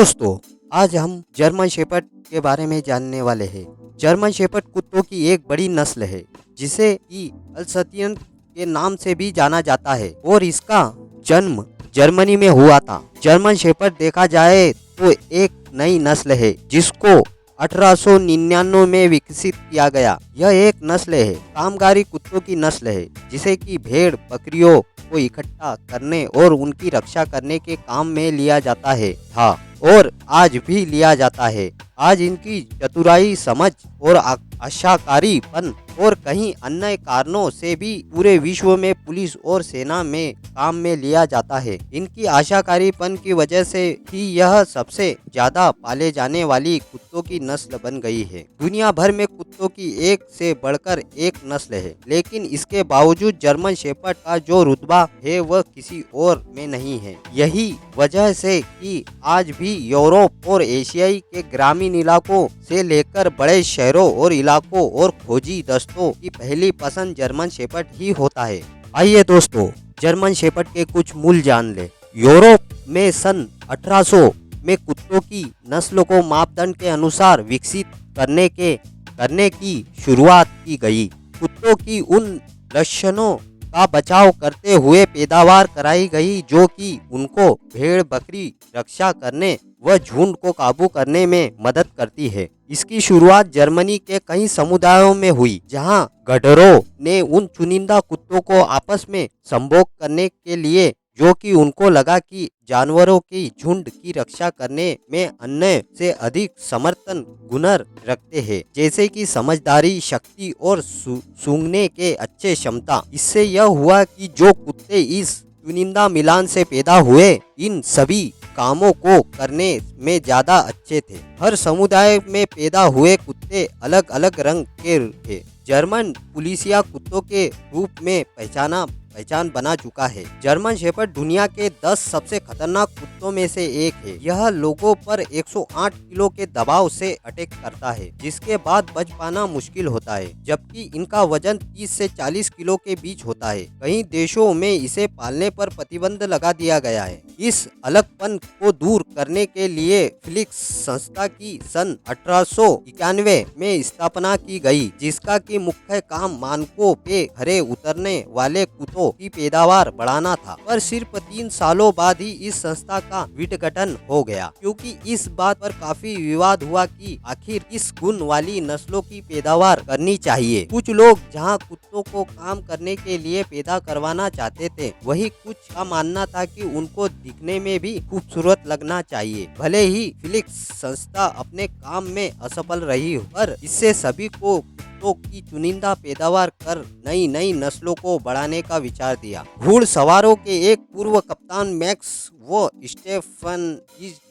दोस्तों, आज हम जर्मन शेपर्ड के बारे में जानने वाले हैं। जर्मन शेपर्ड कुत्तों की एक बड़ी नस्ल है जिसे कि अल्सतियन के नाम से भी जाना जाता है और इसका जन्म जर्मनी में हुआ था। जर्मन शेपर्ड देखा जाए तो एक नई नस्ल है जिसको 1899 में विकसित किया गया। यह एक नस्ल है, कामगारी कुत्तों की नस्ल है जिसे कि भेड़ बकरियों को इकट्ठा करने और उनकी रक्षा करने के काम में लिया जाता है था और आज भी लिया जाता है। आज इनकी चतुराई, समझ और आशाकारीपन और कहीं अन्य कारणों से भी पूरे विश्व में पुलिस और सेना में काम में लिया जाता है। इनकी आशाकारीपन की वजह से ही यह सबसे ज्यादा पाले जाने वाली कुत्तों की नस्ल बन गई है। दुनिया भर में कुत्तों की एक से बढ़कर एक नस्ल है, लेकिन इसके बावजूद जर्मन शेपर्ड का जो रुतबा है वह किसी और में नहीं है। यही वजह से कि आज भी यूरोप और एशियाई के ग्रामीण इलाकों से लेकर बड़े शहरों और इलाकों और खोजी दस्तों की पहली पसंद जर्मन शेपर्ड ही होता है। आइए दोस्तों, जर्मन शेपर्ड के कुछ मूल जान ले। यूरोप में सन 1800 में कुत्तों की नस्ल को मापदंड के अनुसार विकसित करने की शुरुआत की गई। कुत्तों की उन लक्षणों का बचाव करते हुए पैदावार कराई गई जो कि उनको भेड़ बकरी रक्षा करने व झुंड को काबू करने में मदद करती है। इसकी शुरुआत जर्मनी के कई समुदायों में हुई, जहां गधरों ने उन चुनिंदा कुत्तों को आपस में संभोग करने के लिए जो कि उनको लगा कि जानवरों की झुंड की रक्षा करने में अन्य से अधिक समर्थन गुण रखते हैं, जैसे कि समझदारी, शक्ति और सूंघने के अच्छे क्षमता। इससे यह हुआ कि जो कुत्ते इस चुनिंदा मिलान से पैदा हुए इन सभी कामों को करने में ज्यादा अच्छे थे। हर समुदाय में पैदा हुए कुत्ते अलग अलग रंग के थे। जर्मन पुलिसिया कुत्तों के रूप में पहचान बना चुका है। जर्मन शेपर्ड दुनिया के 10 सबसे खतरनाक कुत्तों में से एक है। यह लोगों पर 108 किलो के दबाव से अटैक करता है, जिसके बाद बच पाना मुश्किल होता है, जबकि इनका वजन 30 से 40 किलो के बीच होता है। कई देशों में इसे पालने पर प्रतिबंध लगा दिया गया है। इस अलगपन को दूर करने के लिए फिलिक्स संस्था की सन 1891 में स्थापना की गई, जिसका की मुख्य काम मानकों पे खरे उतरने वाले कुत्तों की पैदावार बढ़ाना था। पर सिर्फ 3 सालों बाद ही इस संस्था का विघटन हो गया, क्योंकि इस बात पर काफी विवाद हुआ कि आखिर किस गुण वाली नस्लों की पैदावार करनी चाहिए। कुछ लोग जहां कुत्तों को काम करने के लिए पैदा करवाना चाहते थे, वही कुछ का मानना था कि उनको दिखने में भी खूबसूरत लगना चाहिए। भले ही फिलिक्स संस्था अपने काम में असफल रही, पर इससे सभी को की चुनिंदा पैदावार कर नई नस्लों को बढ़ाने का विचार दिया। घुड़सवारों के एक पूर्व कप्तान मैक्स वो स्टेफन,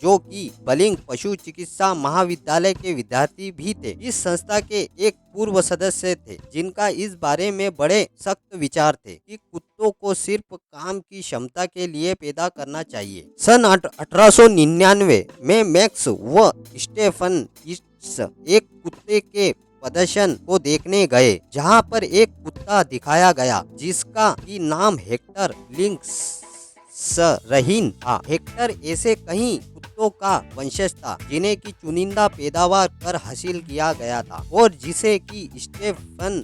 जो कि बलिंग पशु चिकित्सा महाविद्यालय के विद्यार्थी भी थे, इस संस्था के एक पूर्व सदस्य थे, जिनका इस बारे में बड़े सख्त विचार थे कि कुत्तों को सिर्फ काम की क्षमता के लिए पैदा करना चाहिए। सन 1899 में मैक्स व स्टेफन एक कुत्ते के प्रदर्शन को देखने गए, जहां पर एक कुत्ता दिखाया गया जिसका की नाम हेक्टर लिंक्सरहीन था। हेक्टर ऐसे कई कुत्तों का वंशज था जिन्हें की चुनिंदा पैदावार कर हासिल किया गया था और जिसे की स्टेफन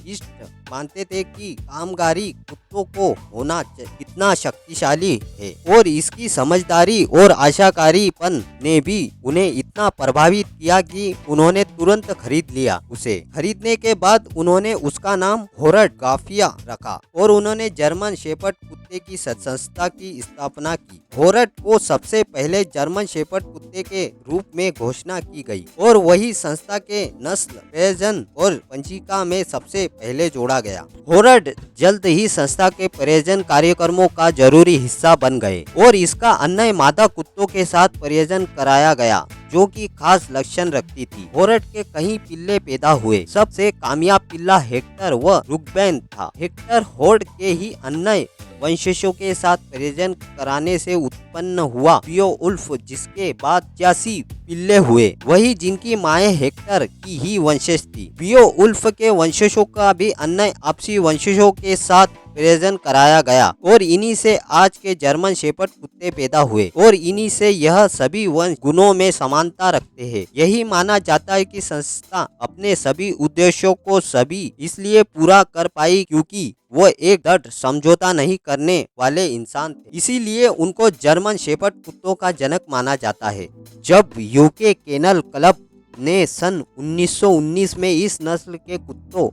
मानते थे कि कामगारी कुत्तों को होना कितना शक्तिशाली है, और इसकी समझदारी और आशाकारीपन ने भी उन्हें इतना प्रभावित किया कि उन्होंने तुरंत खरीद लिया। उसे खरीदने के बाद उन्होंने उसका नाम होरड गाफिया रखा और उन्होंने जर्मन शेपर्ड कुत्ते की संस्था की स्थापना की। होरड को सबसे पहले जर्मन शेपर्ड कुत्ते के रूप में घोषणा की गई और वही संस्था के नस्ल प्रयोजन और पंजिका में सबसे पहले जोड़ा गया। होरड जल्द ही संस्था के प्रयोजन कार्यक्रमों का जरूरी हिस्सा बन गए और इसका अन्य मादा कुत्तों के साथ प्रयोजन कराया गया, जो कि खास लक्षण रखती थी। होरड के कई पिल्ले पैदा हुए। सबसे कामयाब पिल्ला हेक्टर व रुगबैन था। हेक्टर होरड के ही अन्य वंशजों के साथ प्रजनन कराने से उत्पन्न हुआ बियोउल्फ, जिसके बाद 85 पिल्ले हुए, वही जिनकी माएँ हेक्टर की ही वंशज थी। बियोउल्फ के वंशजों का भी अन्य आपसी वंशजों के साथ प्रजनन कराया गया और इन्हीं से आज के जर्मन शेपर्ड कुत्ते पैदा हुए और इन्हीं से यह सभी वंश गुणों में समानता रखते हैं। यही माना जाता है कि संस्था अपने सभी उद्देश्यों को सभी इसलिए पूरा कर पाई क्योंकि वो एक दृढ़ समझौता नहीं करने वाले इंसान थे, इसीलिए उनको जर्मन शेपर्ड कुत्तों का जनक माना जाता है। जब यूके केनल क्लब ने सन 1919 में इस नस्ल के कुत्तों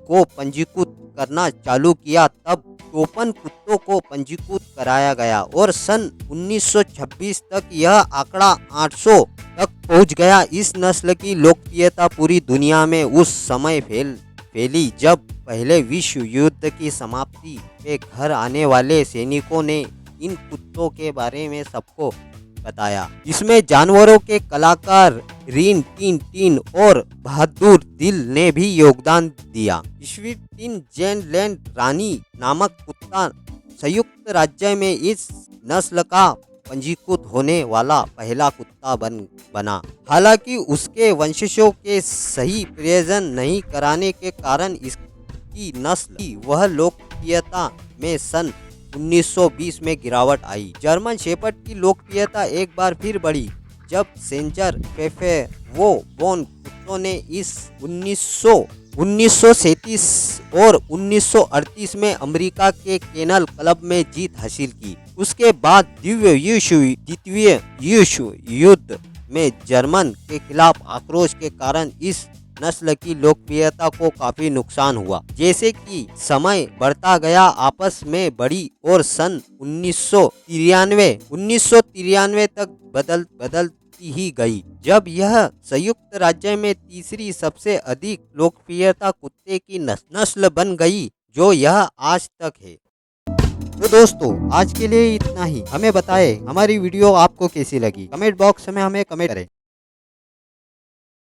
को पंजीकृत करना चालू किया तब 54 कुत्तों को पंजीकृत कराया गया और सन 1926 तक यह आंकड़ा 800 तक पहुंच गया। इस नस्ल की लोकप्रियता पूरी दुनिया में उस समय फैली जब पहले विश्व युद्ध की समाप्ति पे घर आने वाले सैनिकों ने इन कुत्तों के बारे में सबको बताया। इसमें जानवरों के कलाकार रिन टिन टिन और बहादुर दिल ने भी योगदान दिया। स्वीटिन जेनलैंड रानी नामक कुत्ता संयुक्त राज्य में इस नस्ल का पंजीकृत होने वाला पहला कुत्ता बना। हालांकि उसके वंशजों के सही प्रजनन नहीं कराने के कारण इसकी नस्ल की वह लोकप्रियता में सन 1920 में गिरावट आई। जर्मन शेपर्ड की लोकप्रियता एक बार फिर बढ़ी जब सेंजर पेफे वो बोन कुत्तों ने इस 1937 और 1938 में अमेरिका के केनल क्लब में जीत हासिल की। उसके बाद द्वितीय विश्व युद्ध में जर्मन के खिलाफ आक्रोश के कारण इस नस्ल की लोकप्रियता को काफी नुकसान हुआ। जैसे कि समय बढ़ता गया आपस में बढ़ी और सन 1993 तक बदलती ही गई, जब यह संयुक्त राज्य में तीसरी सबसे अधिक लोकप्रियता कुत्ते की नस्ल बन गई जो यह आज तक है। तो दोस्तों आज के लिए इतना ही। हमें बताएं हमारी वीडियो आपको कैसी लगी, कमेंट बॉक्स में हमें कमेंट करें।